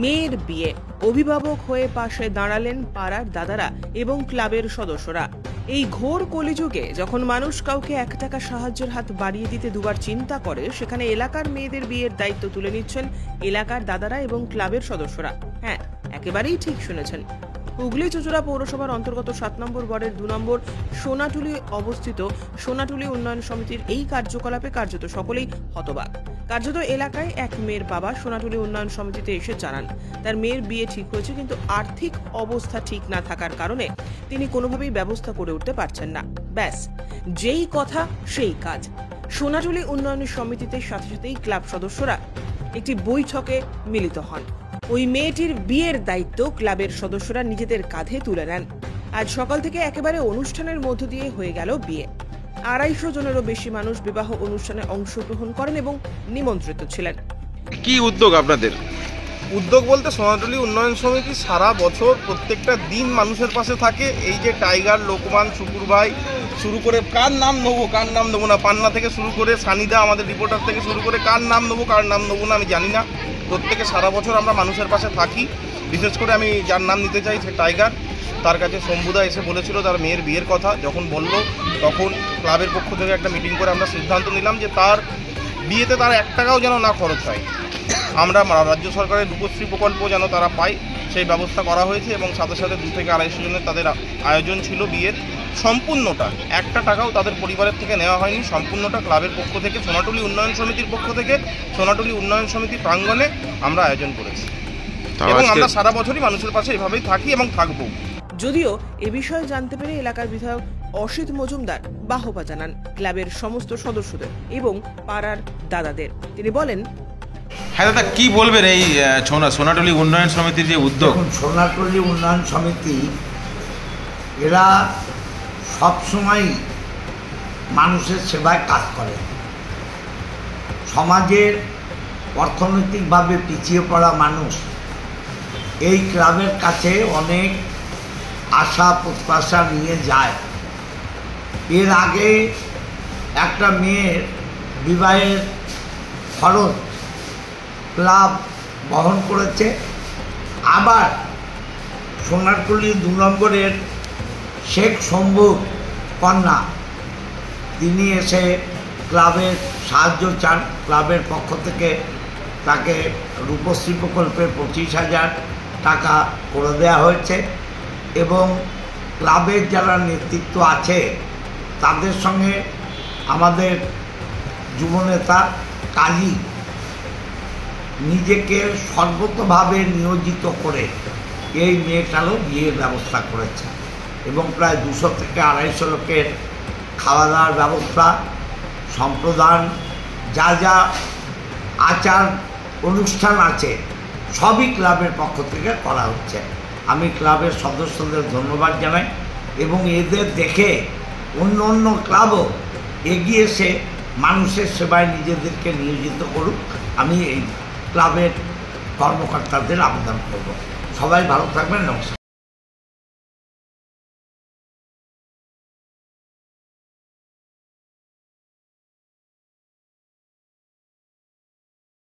মেয়ের বিয়ে, অভিভাবক হয়ে পাশে দাঁড়ালেন পাড়ার দাদারা এবং ক্লাবের সদস্যরা। এই ঘোর কলিযুগে যখন মানুষ কাউকে 1 টাকা সাহায্যের হাত বাড়িয়ে দিতে দুবার চিন্তা করে, সেখানে এলাকার মেয়েদের বিয়ের দায়িত্ব তুলে নিচ্ছেন এলাকার দাদারা এবং ক্লাবের সদস্যরা। হ্যাঁ, একেবারেই ঠিক শুনেছেন। হুগলি চুঁচুড়া পৌরসভার অন্তর্গত 7 নম্বর ওয়ার্ডের 2 নম্বর সোনাটুলি অবস্থিত সোনাটুলি উন্নয়ন সমিতির এই কার্যকলাপে কার্যত সকলেই হতবাক। কার্যত এলাকায় এক মেয়ের বাবা সোনাটুলি উন্নয়ন সমিতিতে এসে জানান তার মেয়ের বিয়ে ঠিক হয়েছে, কিন্তু আর্থিক অবস্থা ঠিক না থাকার কারণে তিনি কোনোভাবেই ব্যবস্থা করে উঠতে পারছেন না। ব্যাস, যেই কথা সেই কাজ। সোনাটুলি উন্নয়ন সমিতিতে সাথে সাথেই ক্লাব সদস্যরা একটি বৈঠকে মিলিত হন। ওই মেয়েটির বিয়ের দায়িত্ব ক্লাবের সদস্যরা নিজেদের কাঁধে তুলে নেন। আজ সকাল থেকে একেবারে অনুষ্ঠানের মধ্য দিয়ে হয়ে গেল বিয়ে। 250 জনেরও বেশি মানুষ বিবাহ অনুষ্ঠানে অংশগ্রহণ করেন এবং নিমন্ত্রিত ছিলেন। কি উদ্যোগ আপনাদের? উদ্যোগ বলতে সোনাটুলি উন্নয়ন সমিতি সারা বছর প্রত্যেকটা দিন মানুষের পাশে থাকে। এই যে টাইগার, লোকমান, শুকুর ভাই শুরু করে কার নাম নেবো না, পান্না থেকে শুরু করে সানিদা, আমাদের রিপোর্টার থেকে শুরু করে কার নাম নেবো না আমি জানি না। প্রত্যেকে সারা বছর আমরা মানুষের পাশে থাকি। বিশেষ করে আমি যার নাম নিতে চাই সে টাইগার। তার কাছে শম্ভুদা এসে বলেছিল তার মেয়ের বিয়ের কথা, যখন বলল তখন ক্লাবের পক্ষ থেকে একটা মিটিং করে আমরা সিদ্ধান্ত নিলাম যে তার বিয়েতে তার 1 টাকাও যেন না খরচ হয়। আমরা রাজ্য সরকারের রূপশ্রী প্রকল্প যেন তারা পায় সেই ব্যবস্থা করা হয়েছে এবং সাথে সাথে 2 থেকে 250 জনের তাদের আয়োজন ছিল বিয়ের। সম্পূর্ণটা 1 টাকাও তাদের পরিবারের থেকে নেওয়া হয়নি, সম্পূর্ণটা ক্লাবের পক্ষ থেকে, সোনাটুলি উন্নয়ন সমিতির পক্ষ থেকে, সোনাটুলি উন্নয়ন সমিতি প্রাঙ্গণে আমরা আয়োজন করেছি এবং আমরা সারা বছরই মানুষের পাশে এভাবেই থাকি এবং থাকবো। যদিও এ বিষয়ে জানতে পেরে এলাকার বিধায়ক অসিত মজুমদার বাহবা জানান ক্লাবের সমস্ত সদস্যদের এবং পাড়ার দাদাদের। তিনি বলেন, হ্যাঁ দাদা, কি বলবেন এই সোনাটুলি উন্নয়ন সমিতির যে উদ্যোগ? সোনাটুলি উন্নয়ন সমিতি এরা সবসময় মানুষের সেবায় কাজ করে। সমাজের অর্থনৈতিকভাবে পিছিয়ে পড়া মানুষ এই ক্লাবের কাছে অনেক আশা প্রত্যাশা নিয়ে যায়। এর আগে একটা মেয়ের বিবাহের খরচ ক্লাব বহন করেছে। আবার সোনাটুলি 2 নম্বরের শেখ শম্ভুর কন্যা, তিনি এসে ক্লাবের সাহায্য চান। ক্লাবের পক্ষ থেকে তাকে রূপশ্রী প্রকল্পে 25,000 টাকা করে দেওয়া হয়েছে এবং ক্লাবের যারা নেতৃত্ব আছে তাদের সঙ্গে আমাদের যুবনেতা কাজী নিজেকে সর্বতভাবে নিয়োজিত করে এই মেয়েটারও বিয়ের ব্যবস্থা করেছে এবং প্রায় 200 থেকে 250 লোকের খাওয়া দাওয়ার ব্যবস্থা, সম্প্রদান, যা যা আচার অনুষ্ঠান আছে সবই ক্লাবের পক্ষ থেকে করা হচ্ছে। আমি ক্লাবের সদস্যদের ধন্যবাদ জানাই এবং এদের দেখে অন্য অন্য ক্লাবও এগিয়ে এসে মানুষের সেবায় নিজেদেরকে নিয়োজিত করুক, আমি এই ক্লাবের কর্মকর্তাদের আবেদন করব। সবাই ভালো থাকবেন। নমস্কার।